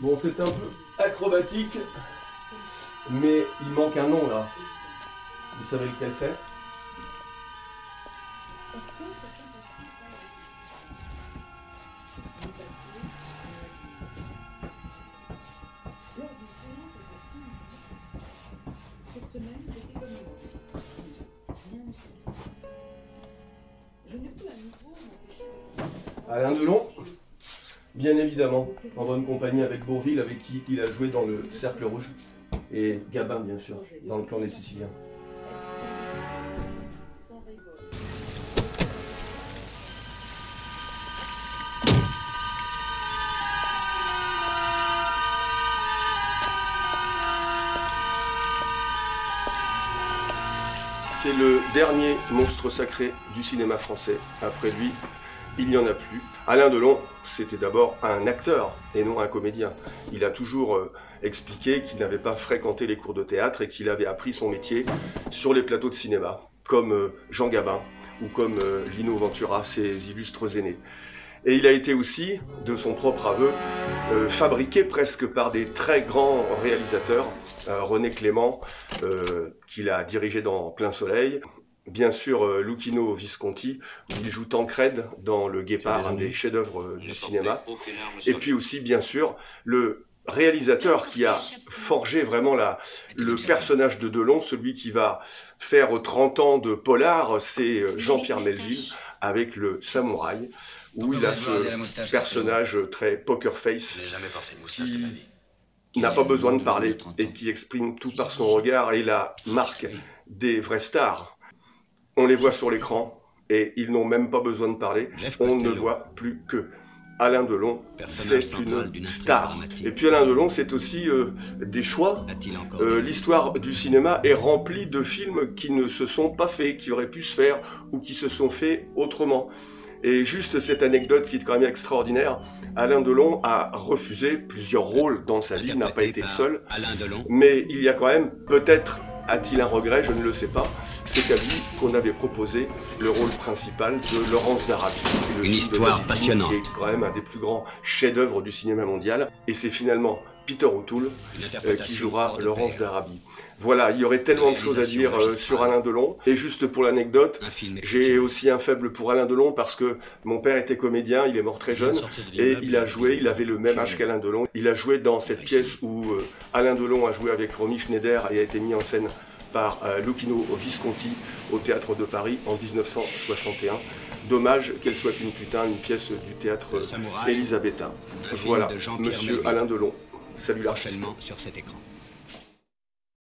Bon, c'est un peu acrobatique, mais il manque un nom là. Vous savez lequel c'est? Alain Delon, bien évidemment, en bonne compagnie avec Bourvil, avec qui il a joué dans le Cercle Rouge, et Gabin, bien sûr, dans le Clan des Siciliens. C'est le dernier monstre sacré du cinéma français. Après lui, il n'y en a plus. Alain Delon, c'était d'abord un acteur et non un comédien. Il a toujours expliqué qu'il n'avait pas fréquenté les cours de théâtre et qu'il avait appris son métier sur les plateaux de cinéma, comme Jean Gabin ou comme Lino Ventura, ses illustres aînés. Et il a été aussi, de son propre aveu, fabriqué presque par des très grands réalisateurs. René Clément, qu'il a dirigé dans Plein Soleil. Bien sûr, Luchino Visconti, où il joue Tancrède dans Le Guépard, un des chefs-d'œuvre du cinéma. Et puis aussi, bien sûr, le réalisateur qui a forgé vraiment le personnage de Delon, celui qui va faire 30 ans de polar, c'est Jean-Pierre Melville, avec Le Samouraï, où il a ce personnage très poker face qui n'a pas besoin de parler et qui exprime tout par son regard et la marque des vraies stars. On les voit sur l'écran et ils n'ont même pas besoin de parler, on ne voit plus qu'eux. Alain Delon, c'est une star. Et puis Alain Delon, c'est aussi des choix. L'histoire du cinéma est remplie de films qui ne se sont pas faits, qui auraient pu se faire ou qui se sont faits autrement. Et juste cette anecdote qui est quand même extraordinaire, Alain Delon a refusé plusieurs rôles dans sa vie, il n'a pas été le seul. Mais il y a quand même, peut-être a-t-il un regret, je ne le sais pas, c'est à lui qu'on avait proposé le rôle principal de Laurence d'Arabie. Une histoire passionnante. Qui est quand même un des plus grands chefs-d'œuvre du cinéma mondial. Et c'est finalement Peter O'Toole qui jouera Laurence d'Arabie. Voilà, il y aurait tellement de choses à dire sur Alain Delon. Et juste pour l'anecdote, j'ai aussi un faible pour Alain Delon parce que mon père était comédien, il est mort très jeune, et il a joué, il avait le même âge qu'Alain Delon. Il a joué dans cette pièce où Alain Delon a joué avec Romy Schneider et a été mis en scène par Luchino Visconti au Théâtre de Paris en 1961. Dommage qu'elle soit une pièce du théâtre élisabétain. Voilà, monsieur Alain Delon. Salut l'artiste. Sur cet écran.